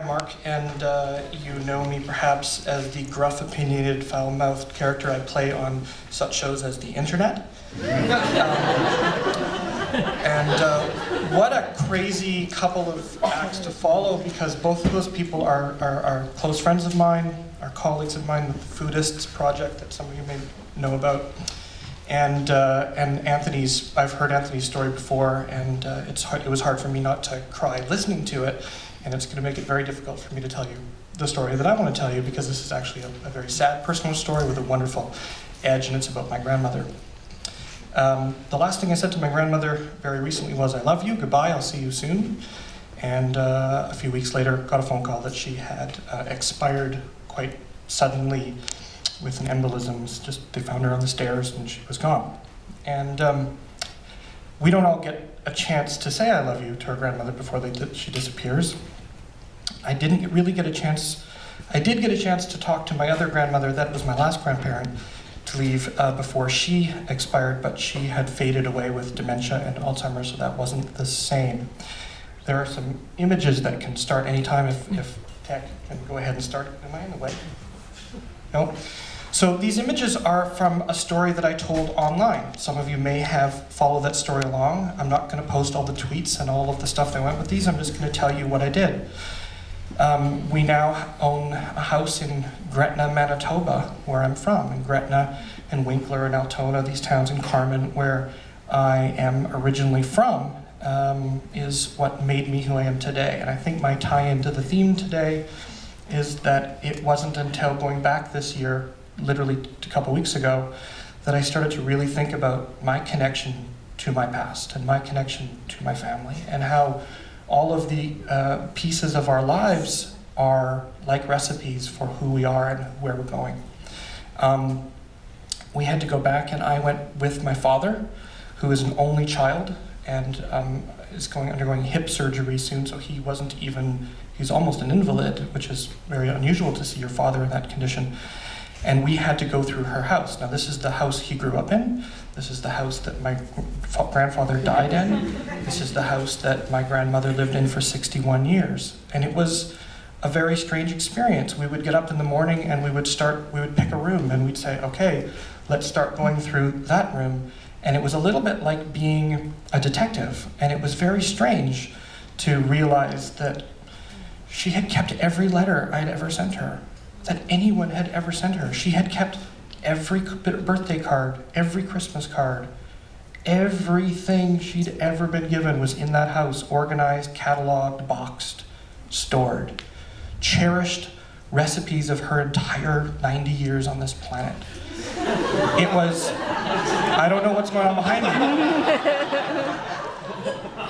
Mark, and you know me perhaps as the gruff, opinionated, foul-mouthed character I play on such shows as the internet. What a crazy couple of acts to follow, because both of those people are close friends of mine, are colleagues of mine with the Foodists project that some of you may know about. And Anthony's, I've heard Anthony's story before, and it was hard for me not to cry listening to it. And it's going to make it very difficult for me to tell you the story that I want to tell you, because this is actually a very sad personal story with a wonderful edge, and it's about my grandmother. The last thing I said to my grandmother very recently was, "I love you, goodbye, I'll see you soon." And a few weeks later, got a phone call that she had expired quite suddenly with an embolism. They found her on the stairs and she was gone. And we don't all get a chance to say I love you to our grandmother before she disappears. I did get a chance to talk to my other grandmother, that was my last grandparent, to leave before she expired, but she had faded away with dementia and Alzheimer's, so that wasn't the same. There are some images that can start anytime if tech can go ahead and start. Am I in the way? No? So these images are from a story that I told online. Some of you may have followed that story along. I'm not going to post all the tweets and all of the stuff that went with these. I'm just going to tell you what I did. We now own a house in Gretna, Manitoba, where I'm from. And Gretna and Winkler and Altona, these towns in Carmen, where I am originally from, is what made me who I am today. And I think my tie-in to the theme today is that it wasn't until going back this year, literally a couple weeks ago, that I started to really think about my connection to my past and my connection to my family, and how all of the pieces of our lives are like recipes for who we are and where we're going. We had to go back, and I went with my father, who is an only child and is undergoing hip surgery soon, so he's almost an invalid, which is very unusual to see your father in that condition. And we had to go through her house. Now, this is the house he grew up in. This is the house that my grandfather died in. This is the house that my grandmother lived in for 61 years. And it was a very strange experience. We would get up in the morning and we would pick a room and we'd say, okay, let's start going through that room. And it was a little bit like being a detective. And it was very strange to realize that she had kept every letter I'd ever sent her, that anyone had ever sent her. She had kept every birthday card, every Christmas card, everything she'd ever been given was in that house, organized, cataloged, boxed, stored. Cherished recipes of her entire 90 years on this planet. It was, I don't know what's going on behind me.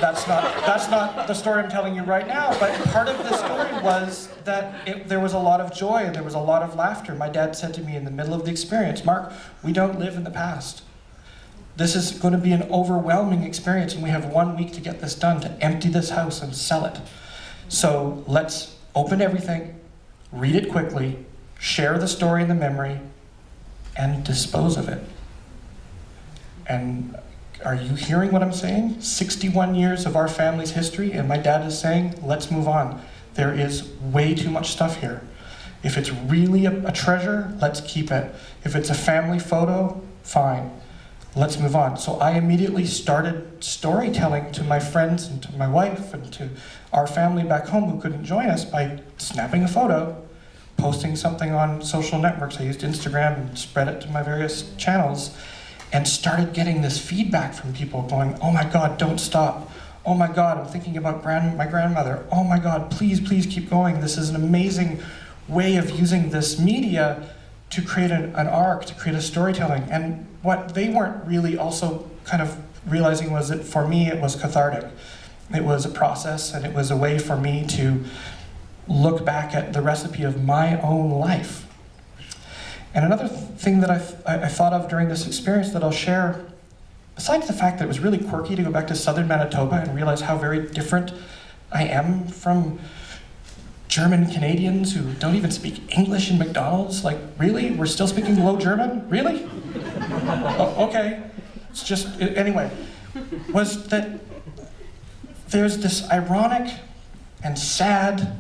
That's not the story I'm telling you right now, but part of the story was that there was a lot of joy and there was a lot of laughter. My dad said to me in the middle of the experience, "Mark, we don't live in the past. This is going to be an overwhelming experience, and we have 1 week to get this done, to empty this house and sell it. So let's open everything, read it quickly, share the story and the memory, and dispose of it." And are you hearing what I'm saying? 61 years of our family's history, and my dad is saying, let's move on. There is way too much stuff here. If it's really a treasure, let's keep it. If it's a family photo, fine. Let's move on. So I immediately started storytelling to my friends and to my wife and to our family back home who couldn't join us by snapping a photo, posting something on social networks. I used Instagram and spread it to my various channels, and started getting this feedback from people going, "Oh my God, don't stop. Oh my God, I'm thinking about my grandmother. Oh my God, please, please keep going. This is an amazing way of using this media to create an arc, to create a storytelling." And what they weren't really also kind of realizing was that for me, it was cathartic. It was a process, and it was a way for me to look back at the recipe of my own life. And another thing that I thought of during this experience that I'll share, besides the fact that it was really quirky to go back to southern Manitoba and realize how very different I am from German Canadians who don't even speak English in McDonald's. Like, really? We're still speaking Low German? Really? Oh, okay. It's just, anyway, was that there's this ironic and sad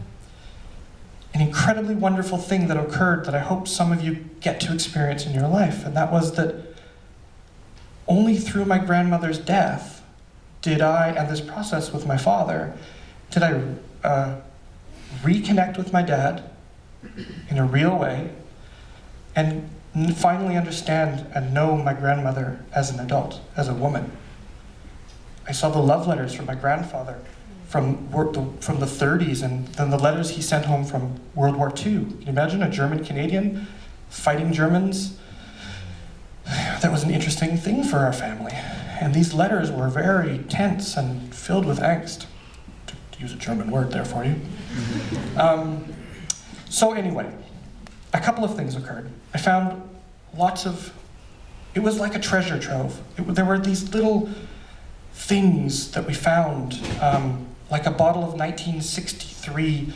an incredibly wonderful thing that occurred that I hope some of you get to experience in your life, and that was that only through my grandmother's death did I, and this process with my father, did I reconnect with my dad in a real way, and finally understand and know my grandmother as an adult, as a woman. I saw the love letters from my grandfather from the 30s, and then the letters he sent home from World War II. Can you imagine a German-Canadian fighting Germans? That was an interesting thing for our family. And these letters were very tense and filled with angst, to use a German word there for you. So anyway, a couple of things occurred. I found it was like a treasure trove. There were these little things that we found, like a bottle of 1963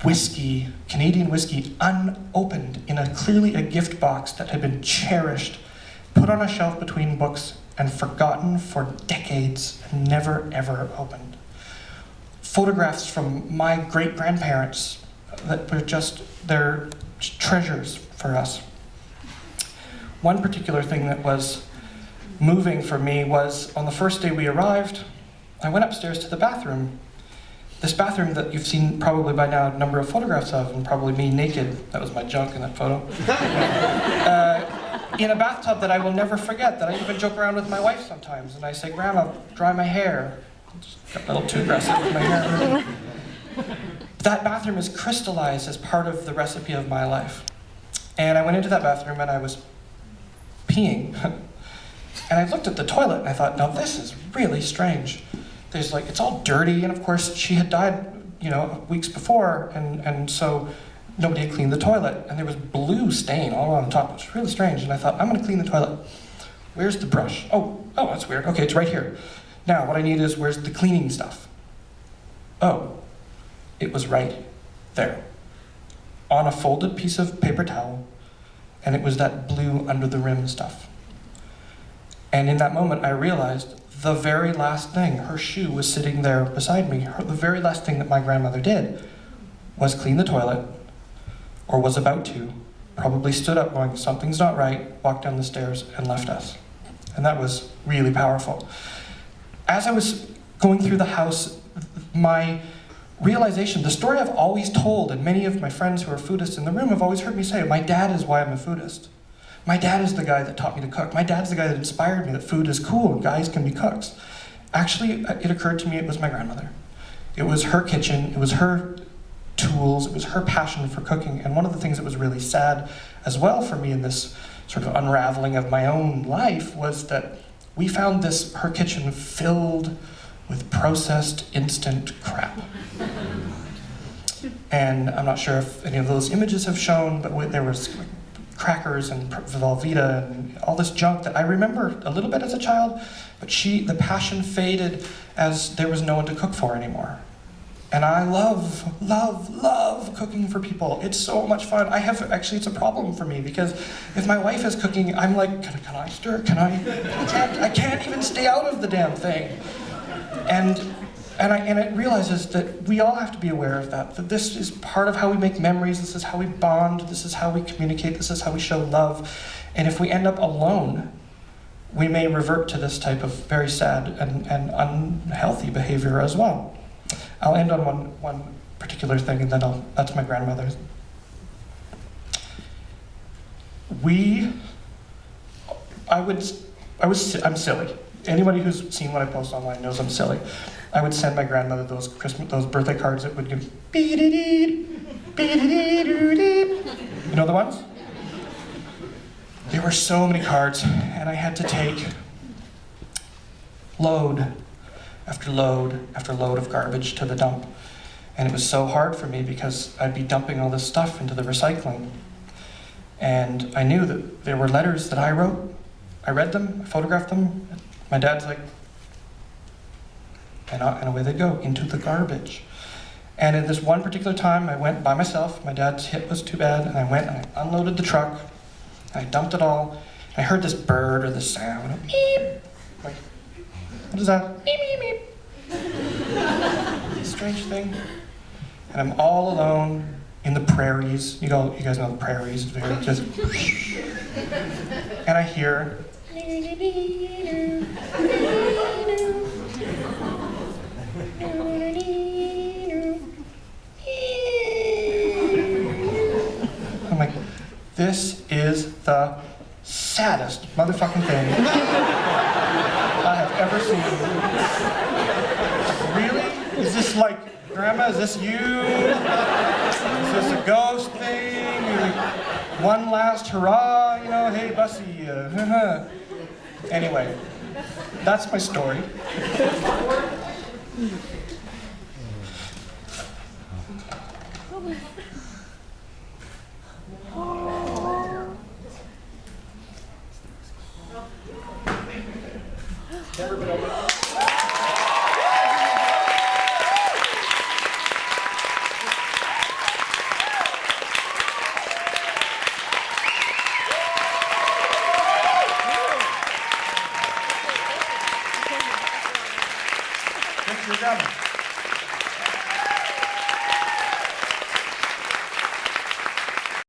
whiskey, Canadian whiskey, unopened in clearly a gift box that had been cherished, put on a shelf between books, and forgotten for decades, and never ever opened. Photographs from my great-grandparents that were just, they're treasures for us. One particular thing that was moving for me was, on the first day we arrived, I went upstairs to the bathroom. This bathroom that you've seen probably by now a number of photographs of, and probably me naked, that was my junk in that photo, in a bathtub that I will never forget, that I even joke around with my wife sometimes, and I say, Grandma, dry my hair. Just got a little too aggressive with my hair. That bathroom is crystallized as part of the recipe of my life. And I went into that bathroom and I was peeing. And I looked at the toilet and I thought, now this is really strange. There's it's all dirty, and of course she had died, weeks before, and so nobody had cleaned the toilet, and there was blue stain all on top. It was really strange, and I thought, I'm gonna clean the toilet. Where's the brush? Oh, that's weird. Okay, it's right here. Now, what I need is, where's the cleaning stuff? Oh, it was right there, on a folded piece of paper towel, and it was that blue under the rim stuff. And in that moment, I realized the very last thing, her shoe was sitting there beside me. The very last thing that my grandmother did was clean the toilet, or was about to, probably stood up going, something's not right, walked down the stairs and left us. And that was really powerful. As I was going through the house, my realization, the story I've always told, and many of my friends who are foodists in the room have always heard me say, my dad is why I'm a foodist. My dad is the guy that taught me to cook. My dad's the guy that inspired me that food is cool and guys can be cooks. Actually, it occurred to me it was my grandmother. It was her kitchen, it was her tools, it was her passion for cooking. And one of the things that was really sad as well for me in this sort of unraveling of my own life was that we found her kitchen filled with processed instant crap. And I'm not sure if any of those images have shown, but there was crackers and Velveeta and all this junk that I remember a little bit as a child, but the passion faded as there was no one to cook for anymore. And I love, love, love cooking for people. It's so much fun. It's a problem for me because if my wife is cooking, I'm like, can I stir? I can't even stay out of the damn thing. And it realizes that we all have to be aware of that this is part of how we make memories, this is how we bond, this is how we communicate, this is how we show love. And if we end up alone, we may revert to this type of very sad and unhealthy behavior as well. I'll end on one particular thing, and then that's my grandmother's. I'm silly. Anybody who's seen what I post online knows I'm silly. I would send my grandmother those birthday cards that would give beep-a-dee-dee, beep-a-dee-doo-dee. You know the ones? There were so many cards, and I had to take load after load after load of garbage to the dump. And it was so hard for me because I'd be dumping all this stuff into the recycling. And I knew that there were letters that I wrote. I read them, I photographed them. My dad's like, and away they go, into the garbage. And at this one particular time, I went by myself. My dad's hip was too bad, and I went and I unloaded the truck, and I dumped it all. And I heard this bird or this sound, beep. Like, what is that? Beep, beep, beep. Strange thing. And I'm all alone in the prairies. You guys know the prairies, very just. And I hear. I'm like, this is the saddest motherfucking thing I have ever seen. Really? Is this like, Grandma, is this you? Is this a ghost thing? You're like, one last hurrah, hey, Busse. Anyway, that's my story. Thanks for coming.